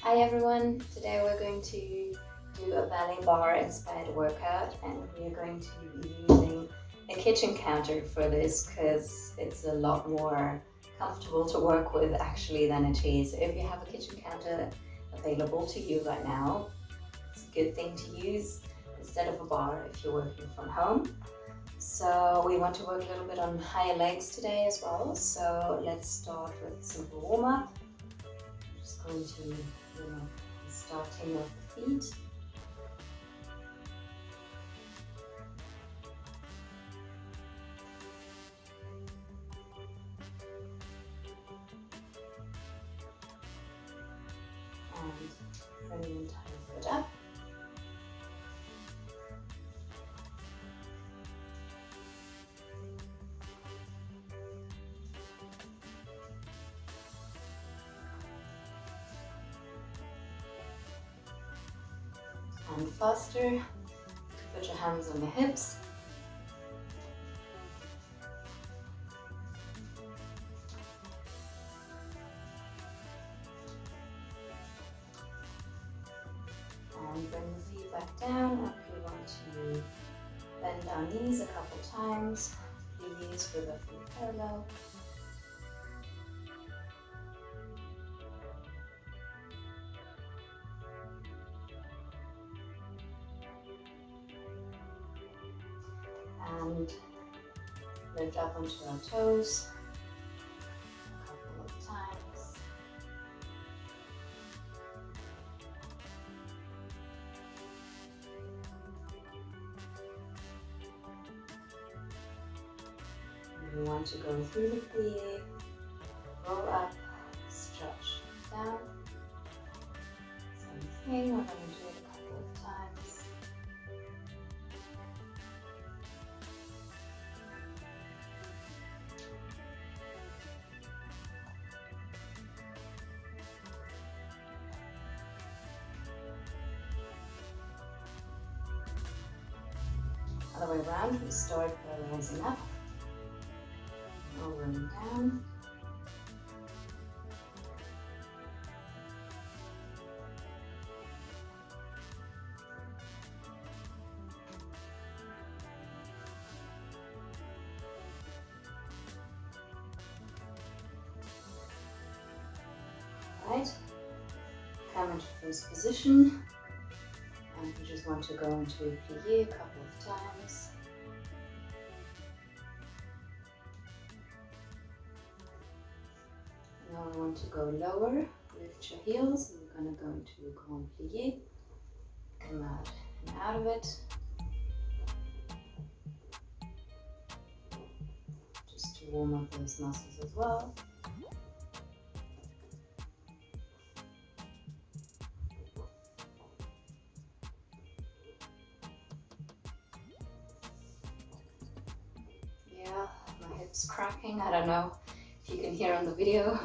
Hi everyone, today we're going to do a ballet bar inspired workout, and we are going to be using a kitchen counter for this because it's a lot more comfortable to work with actually than a chair. So if you have a kitchen counter available to you right now, it's a good thing to use instead of a bar if you're working from home. So we want to work a little bit on higher legs today as well. So let's start with a simple warm-up. I'm just going to starting with the feet. And bring the entire foot up. And faster, put your hands on the hips. And bring the feet back down. And we want to bend our knees a couple times. Release with our feet parallel. And lift up onto our toes a couple of times. And we want to go through the plie, roll up, stretch down. Same thing, we're going to do it a couple of times. Other way around, we start by rising up, lowering down. Right, come into first position, and we just want to go into plie a couple of times. Now we want to go lower, lift your heels, and we're going to go into grand plie, come out and out of it, just to warm up those muscles as well. Yeah, my hip's cracking. I don't know if you can hear on the video,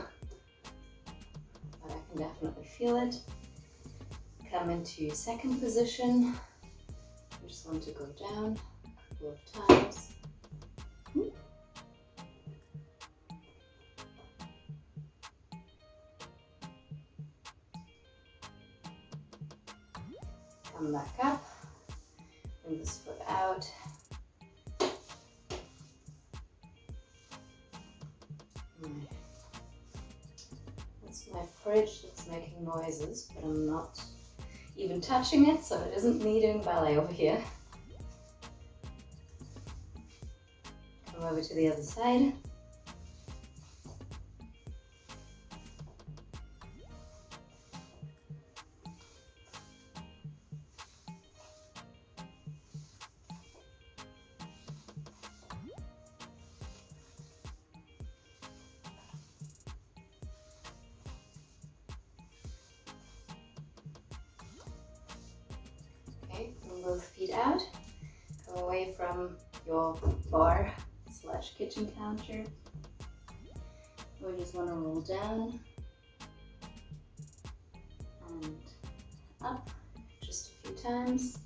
but I can definitely feel it. Come into second position. I just want to go down a couple of times. Come back up. Bring this foot out. That's my fridge that's making noises, but I'm not even touching it, so it isn't me doing ballet over here. Come over to the other side. Okay, bring both feet out. Come away from your bar / kitchen counter. We just want to roll down and up just a few times.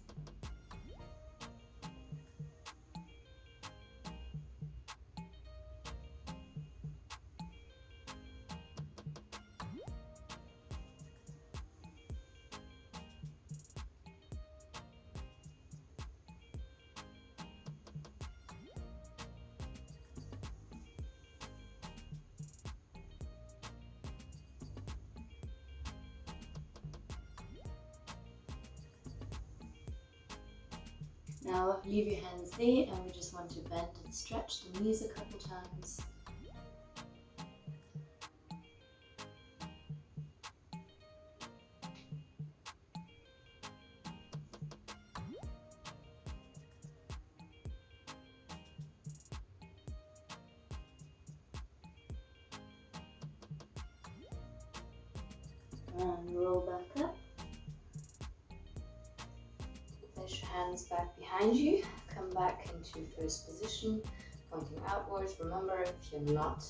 Now leave your hands there and we just want to bend and stretch the knees a couple times. And roll back up. Place your hands back behind you. Come back into first position, pointing outwards. Remember, if you're not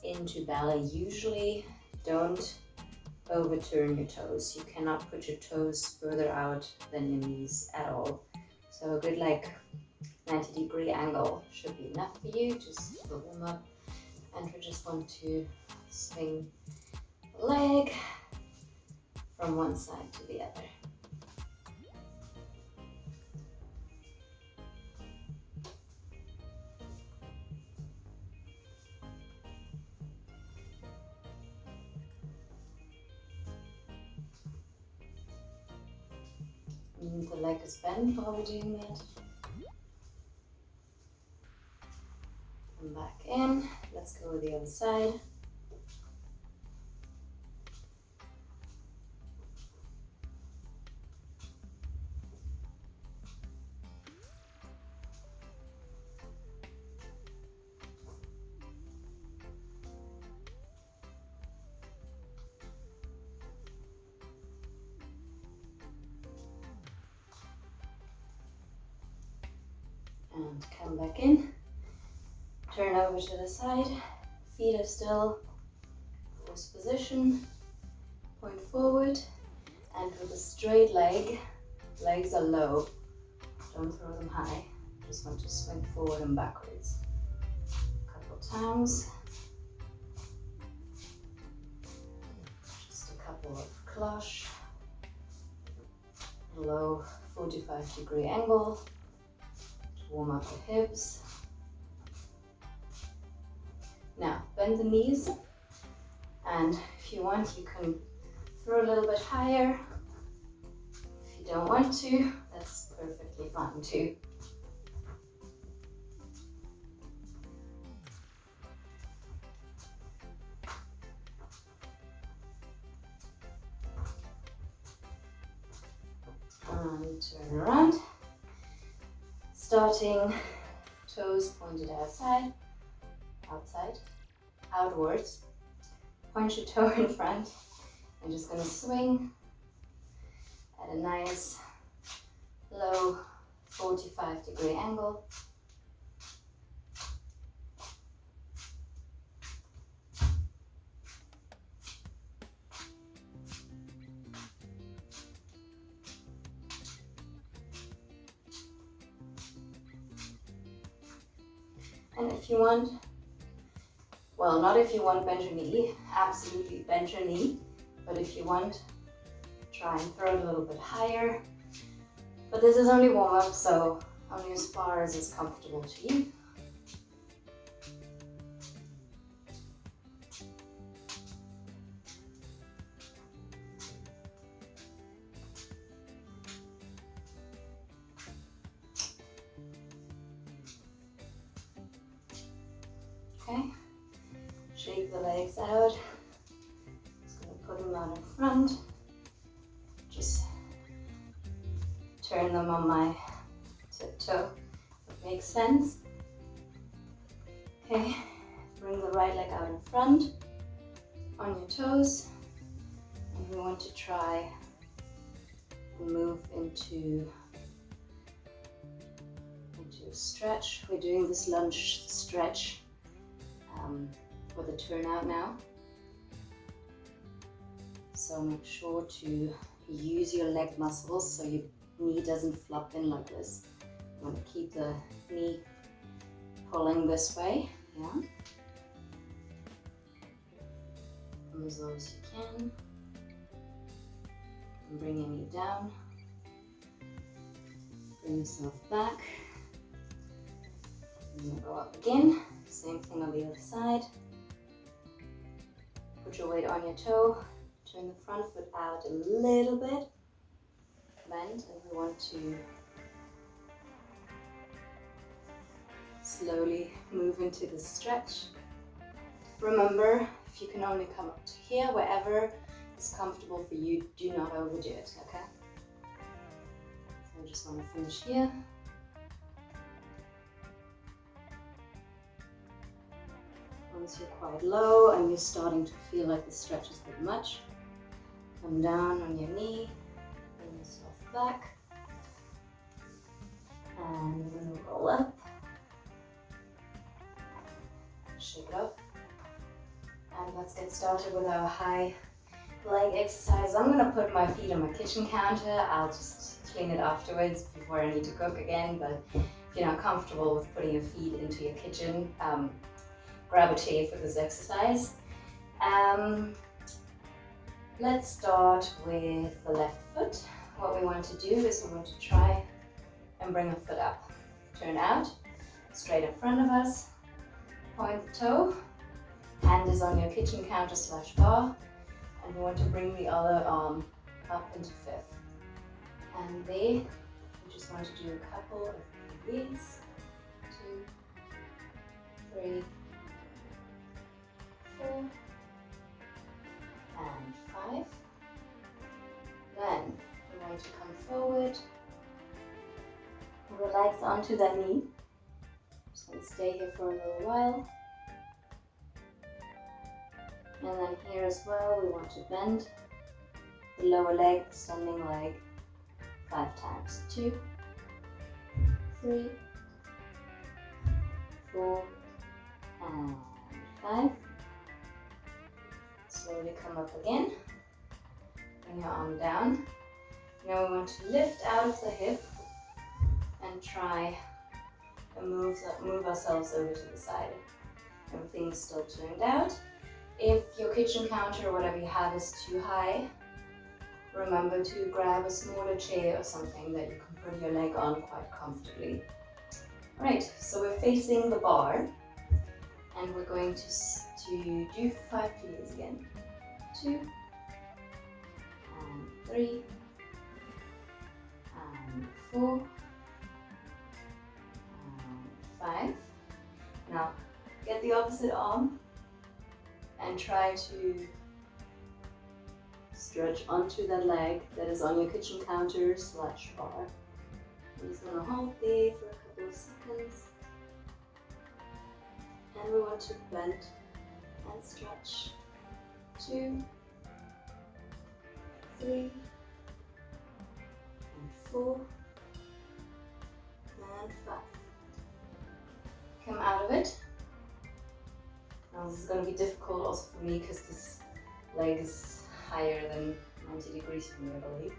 into ballet usually, don't overturn your toes. You cannot put your toes further out than your knees at all. So a good 90-degree angle should be enough for you, just for warm up. And we just want to swing the leg from one side to the other. The leg is bent while we're doing that. Come back in. Let's go with the other side. And come back in. Turn over to the side. Feet are still first position. Point forward. And with a straight leg, legs are low. Don't throw them high. Just want to swing forward and backwards. A couple times. Just a couple of cloche. Low 45-degree angle. Warm up the hips. Now bend the knees, and if you want you can throw a little bit higher. If you don't want to, that's perfectly fine too. And turn around. Starting toes pointed outside, outwards. Point your toe in front. I'm just going to swing at a nice low 45-degree angle. And if you want, well, not if you want, bend your knee, absolutely bend your knee, but if you want, try and throw it a little bit higher. But this is only warm up, so only as far as is comfortable to you. Okay, shake the legs out. Just going to put them out in front. Just turn them on my tiptoe, if it makes sense. Okay, bring the right leg out in front, on your toes. And we want to try and move into a stretch. We're doing this lunge stretch for the turnout now. So make sure to use your leg muscles so your knee doesn't flop in like this. You want to keep the knee pulling this way, yeah. Come as low as you can. And bring your knee down. Bring yourself back. And then go up again. Same thing on the other side. Put your weight on your toe. Turn the front foot out a little bit. Bend, and we want to slowly move into the stretch. Remember, if you can only come up to here, wherever is comfortable for you, do not overdo it, okay? So I just want to finish here. Once you're quite low and you're starting to feel like the stretch is a bit much, come down on your knee, bring yourself back, and we're going to roll up, shake it off, and let's get started with our high leg exercise. I'm going to put my feet on my kitchen counter. I'll just clean it afterwards before I need to cook again, but if you're not comfortable with putting your feet into your kitchen, grab a chair for this exercise. Let's start with the left foot. What we want to do is we want to try and bring a foot up. Turn out, straight in front of us, point the toe, hand is on your kitchen counter / bar, and we want to bring the other arm up into fifth. And there, we just want to do a couple of these, 2, 3, 4, and 5. Then we want to come forward, relax onto that knee. Just going to stay here for a little while. And then here as well, we want to bend the lower leg, extending leg 5 times. 2, 3, 4, and 5. Slowly come up again. Bring your arm down. Now we want to lift out of the hip and try and move ourselves over to the side. Everything is still turned out. If your kitchen counter or whatever you have is too high, remember to grab a smaller chair or something that you can put your leg on quite comfortably. Alright, so we're facing the bar and we're going to do 5 please again. 2, and 3, and 4, and 5. Now get the opposite arm and try to stretch onto that leg that is on your kitchen counter / bar. I'm just going to hold there for a couple of seconds. And we want to bend and stretch. 2, 3, and 4, and 5. Come out of it. Now this is going to be difficult also for me because this leg is higher than 90 degrees from me, I believe.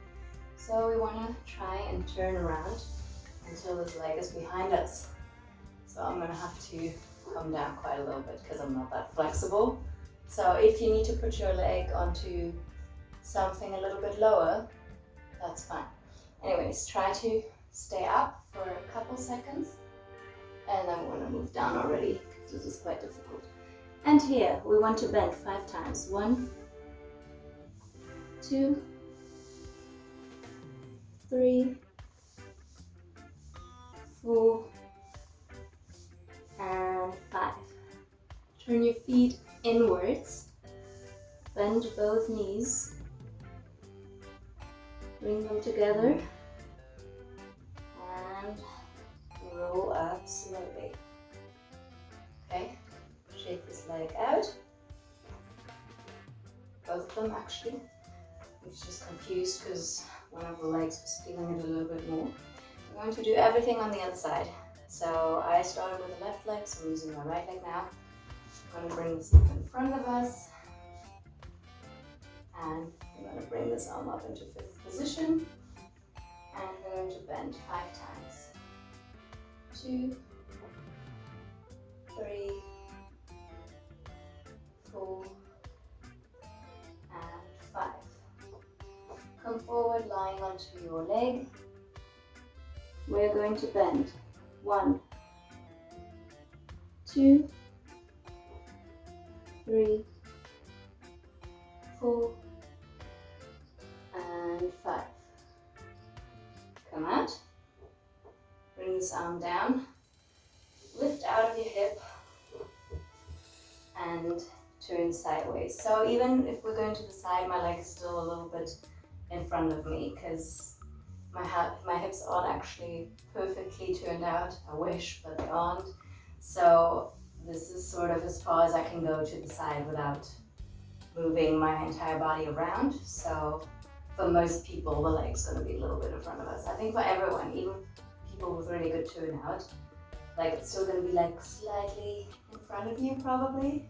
So we want to try and turn around until this leg is behind us. So I'm going to have to come down quite a little bit because I'm not that flexible. So if you need to put your leg onto something a little bit lower, that's fine. Anyways, try to stay up for a couple seconds and then we're going to move down already because this is quite difficult. And here we want to bend 5 times. 1, 2, 3, 4, and 5. Turn your feet inwards, bend both knees, bring them together, and roll up slowly. Okay, shake this leg out. Both of them actually. I was just confused because one of the legs was feeling it a little bit more. I'm going to do everything on the other side. So I started with the left leg, so I'm using my right leg now. I'm going to bring this up in front of us. And I'm going to bring this arm up into 5th position. And we're going to bend 5 times. 2, 3, 4, and 5. Come forward, lying onto your leg. We're going to bend 1, 2, 3, 4, and 5. Come out. Bring this arm down. lift out of your hip and turn sideways. So even if we're going to the side, my leg is still a little bit in front of me because my hips aren't actually perfectly turned out. I wish, but they aren't. So this is sort of as far as I can go to the side without moving my entire body around. So for most people, the leg's going to be a little bit in front of us. I think for everyone, even people with really good turnout, like it's still going to be like slightly in front of you probably.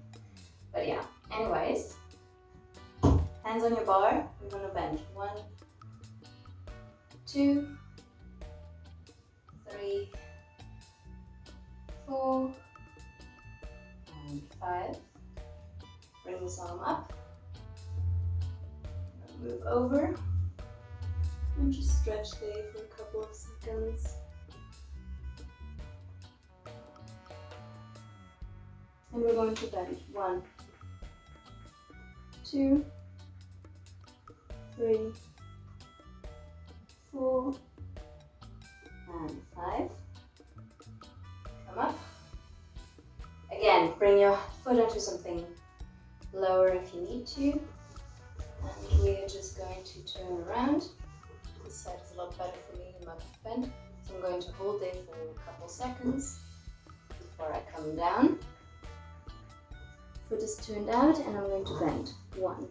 But yeah, anyways, hands on your bar, we're going to bend. 1, 2, 3, 4, and 5. Bring this arm up. Move over and just stretch there for a couple of seconds. And we're going to bend. 1, 2, 3, 4, and 5. Come up. Again, bring your foot onto something lower if you need to. And we're just going to turn around. This side is a lot better for me in my bend. So I'm going to hold there for a couple seconds before I come down. Foot is turned out and I'm going to bend. 1,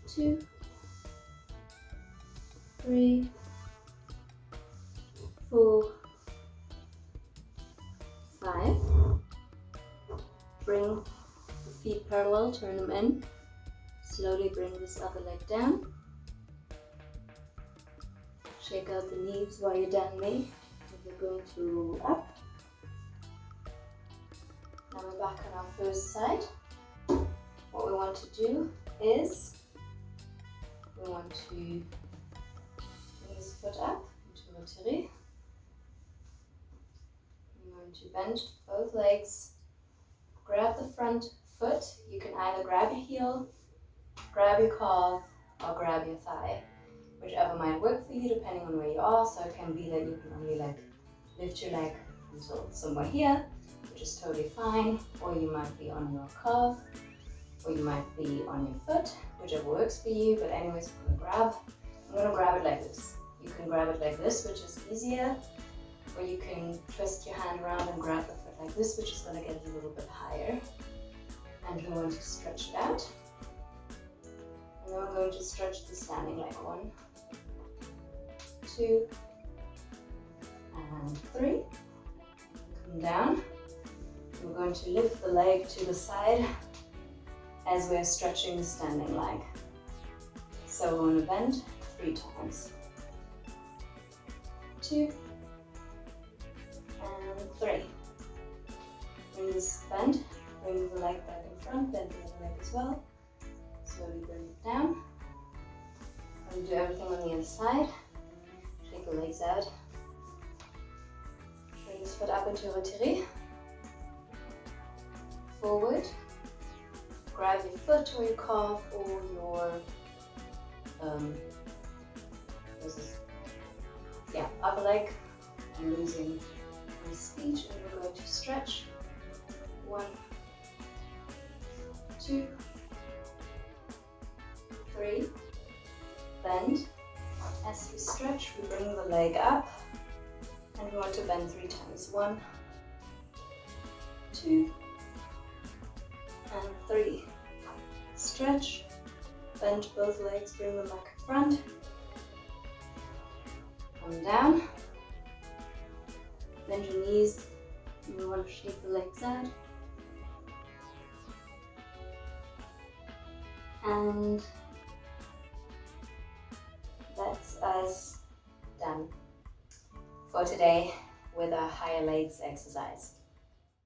2, 3, 4, 5. Bring the feet parallel, turn them in. Slowly bring this other leg down. Shake out the knees while you're down there. We're going to roll up. Now we're back on our first side. What we want to do is we want to bring this foot up into rotere. We're going to bend both legs. Grab the front foot. You can either grab your heel, grab your calf, or grab your thigh, whichever might work for you depending on where you are. So it can be that you can only like lift your leg until somewhere here, which is totally fine, or you might be on your calf, or you might be on your foot, whichever works for you. But anyways, I'm gonna grab it like this. You can grab it like this, which is easier, or you can twist your hand around and grab the foot like this, which is gonna get you a little bit higher. And we're going to stretch it out. And then we're going to stretch the standing leg. 1, 2, and 3. Come down. We're going to lift the leg to the side as we're stretching the standing leg. So we're going to bend 3 times. 2, and 3. Bring this bend, bring the leg back in front, bend the other leg as well. Slowly bring it down. And do everything on the other side. Shake the legs out. Bring this foot up into rotere. Forward. Grab your foot or your calf or your upper leg. I'm losing my speech, and we're going to stretch. 1, 2, 3. Bend. As we stretch, we bring the leg up, and we want to bend 3 times. 1, 2, and 3. Stretch. Bend both legs, bring them back in front. Come down. Bend your knees. And we want to shake the legs out. And that's us done for today with our higher legs exercise.